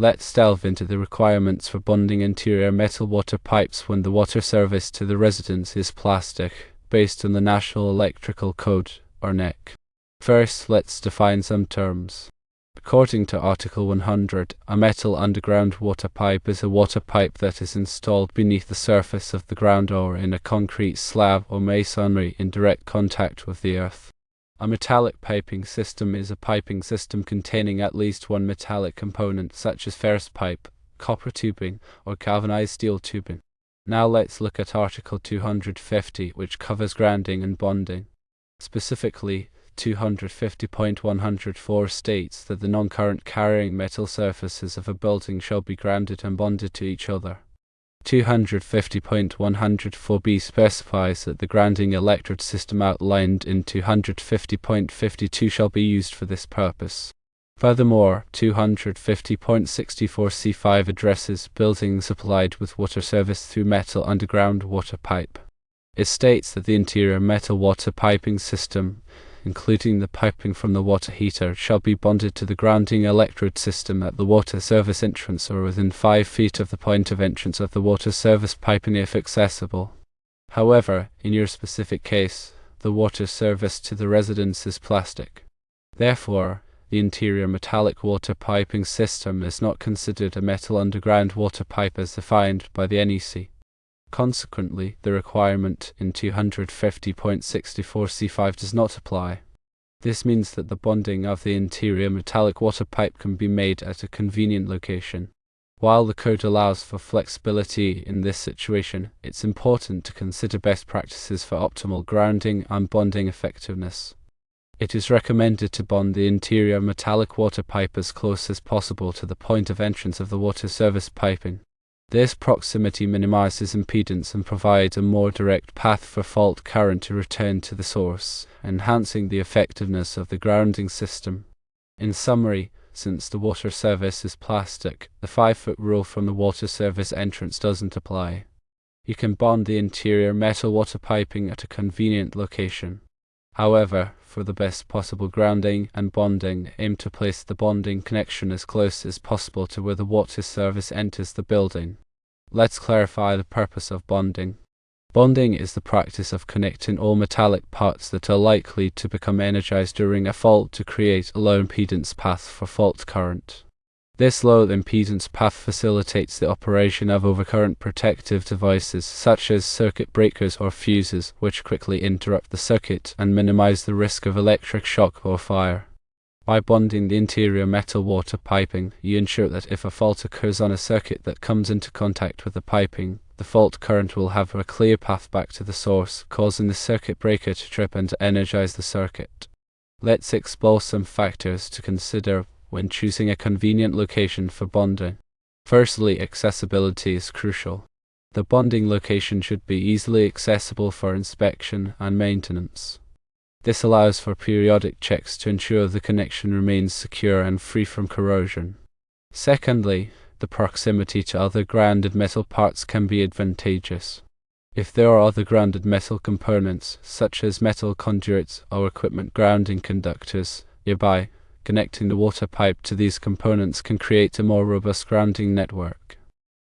let's delve into the requirements for bonding interior metal water pipes when the water service to the residence is plastic, based on the National Electrical Code, or NEC. First, let's define some terms. According to Article 100, a metal underground water pipe is a water pipe that is installed beneath the surface of the ground or in a concrete slab or masonry in direct contact with the earth. A metallic piping system is a piping system containing at least one metallic component, such as ferrous pipe, copper tubing, or galvanized steel tubing. Now let's look at Article 250, which covers grounding and bonding. Specifically, 250.104 states that the non-current carrying metal surfaces of a building shall be grounded and bonded to each other. 250.104b specifies that the grounding electrode system outlined in 250.52 shall be used for this purpose. Furthermore, 250.64c5 addresses buildings supplied with water service through metal underground water pipe. It states that the interior metal water piping system, including the piping from the water heater, shall be bonded to the grounding electrode system at the water service entrance or within 5 feet of the point of entrance of the water service piping if accessible. However, in your specific case, the water service to the residence is plastic. Therefore, the interior metallic water piping system is not considered a metal underground water pipe as defined by the NEC. Consequently, the requirement in 250.64c5 does not apply. This means that the bonding of the interior metallic water pipe can be made at a convenient location. While the code allows for flexibility in this situation, it's important to consider best practices for optimal grounding and bonding effectiveness. It is recommended to bond the interior metallic water pipe as close as possible to the point of entrance of the water service piping. This proximity minimizes impedance and provides a more direct path for fault current to return to the source, enhancing the effectiveness of the grounding system. In summary, since the water service is plastic, the 5-foot rule from the water service entrance doesn't apply. You can bond the interior metal water piping at a convenient location. However, for the best possible grounding and bonding, aim to place the bonding connection as close as possible to where the water service enters the building. Let's clarify the purpose of bonding. Bonding is the practice of connecting all metallic parts that are likely to become energized during a fault to create a low impedance path for fault current. This low impedance path facilitates the operation of overcurrent protective devices such as circuit breakers or fuses, which quickly interrupt the circuit and minimize the risk of electric shock or fire. By bonding the interior metal water piping, you ensure that if a fault occurs on a circuit that comes into contact with the piping, the fault current will have a clear path back to the source, causing the circuit breaker to trip and to energize the circuit. Let's explore some factors to consider when choosing a convenient location for bonding. Firstly, accessibility is crucial. The bonding location should be easily accessible for inspection and maintenance. This allows for periodic checks to ensure the connection remains secure and free from corrosion. Secondly, the proximity to other grounded metal parts can be advantageous. If there are other grounded metal components, such as metal conduits or equipment grounding conductors, nearby, connecting the water pipe to these components can create a more robust grounding network.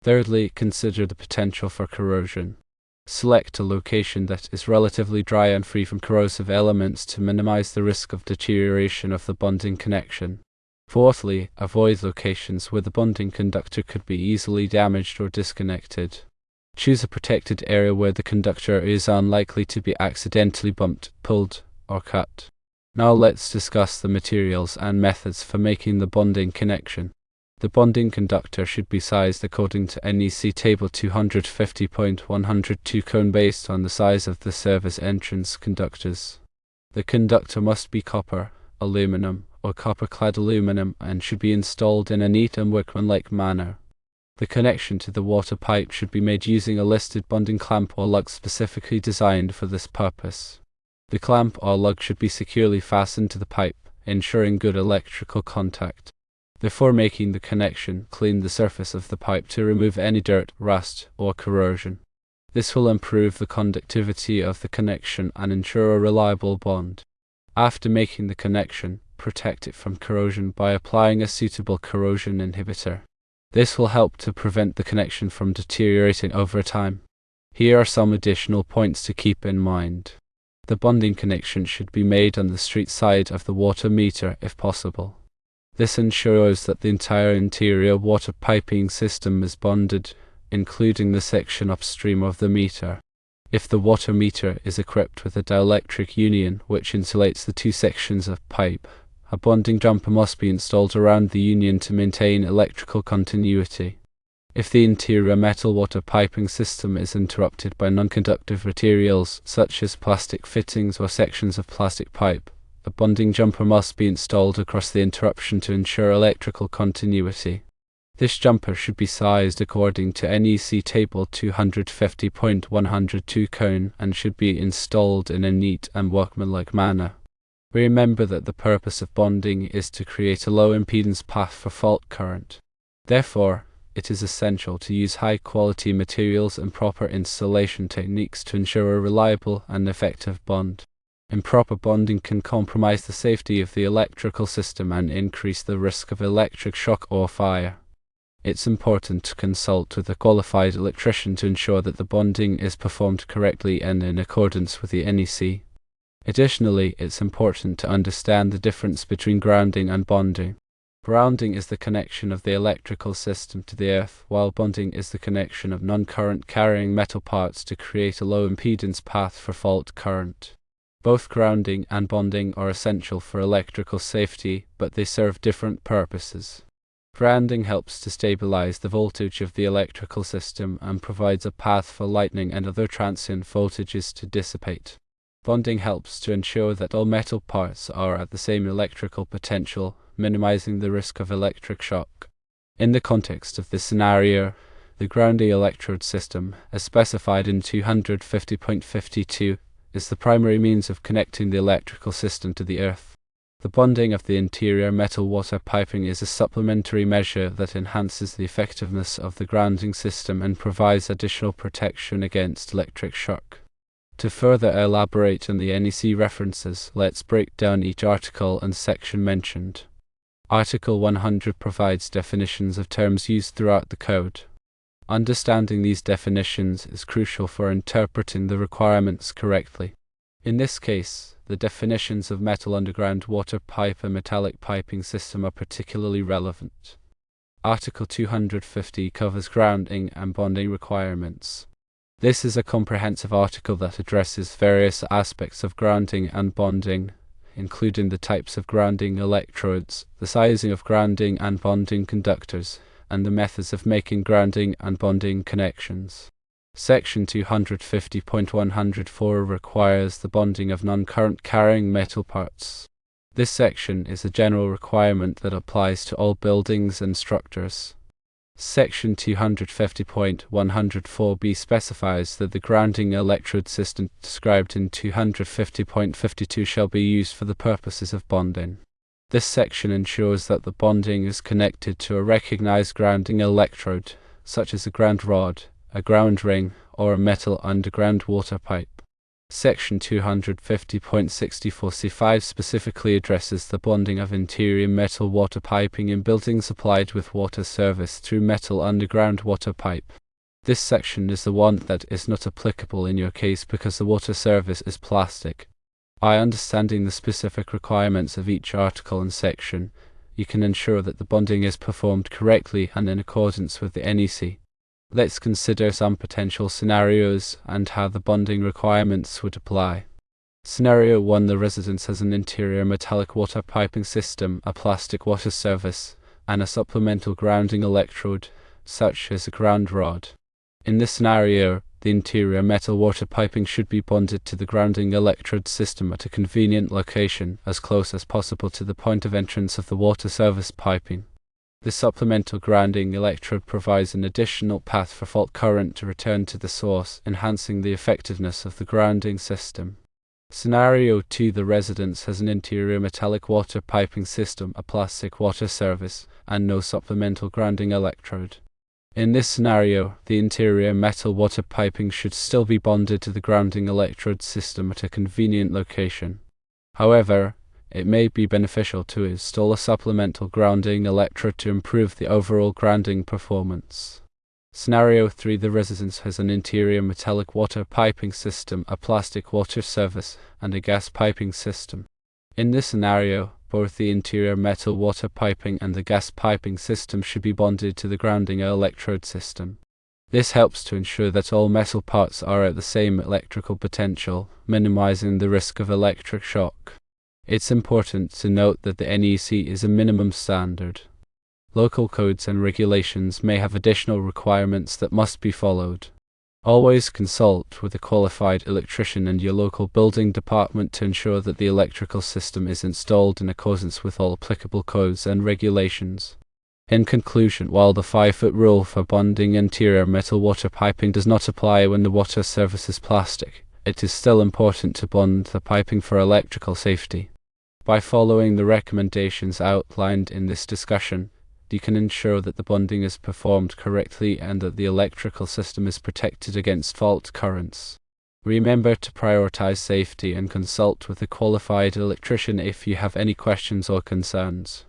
Thirdly, consider the potential for corrosion. Select a location that is relatively dry and free from corrosive elements to minimize the risk of deterioration of the bonding connection. Fourthly, avoid locations where the bonding conductor could be easily damaged or disconnected. Choose a protected area where the conductor is unlikely to be accidentally bumped, pulled, or cut. Now let's discuss the materials and methods for making the bonding connection. The bonding conductor should be sized according to NEC Table 250.102 cone based on the size of the service entrance conductors. The conductor must be copper, aluminum, or copper-clad aluminum and should be installed in a neat and workmanlike manner. The connection to the water pipe should be made using a listed bonding clamp or lug specifically designed for this purpose. The clamp or lug should be securely fastened to the pipe, ensuring good electrical contact. Before making the connection, clean the surface of the pipe to remove any dirt, rust, or corrosion. This will improve the conductivity of the connection and ensure a reliable bond. After making the connection, protect it from corrosion by applying a suitable corrosion inhibitor. This will help to prevent the connection from deteriorating over time. Here are some additional points to keep in mind. The bonding connection should be made on the street side of the water meter if possible. This ensures that the entire interior water piping system is bonded, including the section upstream of the meter. If the water meter is equipped with a dielectric union which insulates the two sections of pipe, a bonding jumper must be installed around the union to maintain electrical continuity. If the interior metal water piping system is interrupted by non-conductive materials such as plastic fittings or sections of plastic pipe, a bonding jumper must be installed across the interruption to ensure electrical continuity. This jumper should be sized according to NEC Table 250.102 cone and should be installed in a neat and workmanlike manner. Remember that the purpose of bonding is to create a low impedance path for fault current. Therefore, it is essential to use high-quality materials and proper installation techniques to ensure a reliable and effective bond. Improper bonding can compromise the safety of the electrical system and increase the risk of electric shock or fire. It's important to consult with a qualified electrician to ensure that the bonding is performed correctly and in accordance with the NEC. Additionally, it's important to understand the difference between grounding and bonding. Grounding is the connection of the electrical system to the earth, while bonding is the connection of non-current carrying metal parts to create a low impedance path for fault current. Both grounding and bonding are essential for electrical safety, but they serve different purposes. Grounding helps to stabilize the voltage of the electrical system and provides a path for lightning and other transient voltages to dissipate. Bonding helps to ensure that all metal parts are at the same electrical potential, minimizing the risk of electric shock. In the context of this scenario, the grounding electrode system, as specified in 250.52, is the primary means of connecting the electrical system to the earth. The bonding of the interior metal water piping is a supplementary measure that enhances the effectiveness of the grounding system and provides additional protection against electric shock. To further elaborate on the NEC references, let's break down each article and section mentioned. Article 100 provides definitions of terms used throughout the code. Understanding these definitions is crucial for interpreting the requirements correctly. In this case, the definitions of metal underground water pipe and metallic piping system are particularly relevant. Article 250 covers grounding and bonding requirements. This is a comprehensive article that addresses various aspects of grounding and bonding, including the types of grounding electrodes, the sizing of grounding and bonding conductors, and the methods of making grounding and bonding connections. Section 250.104 requires the bonding of non-current carrying metal parts. This section is a general requirement that applies to all buildings and structures. Section 250.104b specifies that the grounding electrode system described in 250.52 shall be used for the purposes of bonding. This section ensures that the bonding is connected to a recognized grounding electrode, such as a ground rod, a ground ring, or a metal underground water pipe. Section 250.64c5 specifically addresses the bonding of interior metal water piping in buildings supplied with water service through metal underground water pipe. This section is the one that is not applicable in your case because the water service is plastic. By understanding the specific requirements of each article and section, you can ensure that the bonding is performed correctly and in accordance with the NEC. Let's consider some potential scenarios and how the bonding requirements would apply. Scenario 1: the residence has an interior metallic water piping system, a plastic water service, and a supplemental grounding electrode, such as a ground rod. In this scenario, the interior metal water piping should be bonded to the grounding electrode system at a convenient location, as close as possible to the point of entrance of the water service piping. The supplemental grounding electrode provides an additional path for fault current to return to the source, enhancing the effectiveness of the grounding system. Scenario 2: the residence has an interior metallic water piping system, a plastic water service, and no supplemental grounding electrode. In this scenario, the interior metal water piping should still be bonded to the grounding electrode system at a convenient location. However, it may be beneficial to install a supplemental grounding electrode to improve the overall grounding performance. Scenario 3. The residence has an interior metallic water piping system, a plastic water service, and a gas piping system. In this scenario, both the interior metal water piping and the gas piping system should be bonded to the grounding electrode system. This helps to ensure that all metal parts are at the same electrical potential, minimizing the risk of electric shock. It's important to note that the NEC is a minimum standard. Local codes and regulations may have additional requirements that must be followed. Always consult with a qualified electrician and your local building department to ensure that the electrical system is installed in accordance with all applicable codes and regulations. In conclusion, while the 5-foot rule for bonding interior metal water piping does not apply when the water service is plastic, it is still important to bond the piping for electrical safety. By following the recommendations outlined in this discussion, you can ensure that the bonding is performed correctly and that the electrical system is protected against fault currents. Remember to prioritize safety and consult with a qualified electrician if you have any questions or concerns.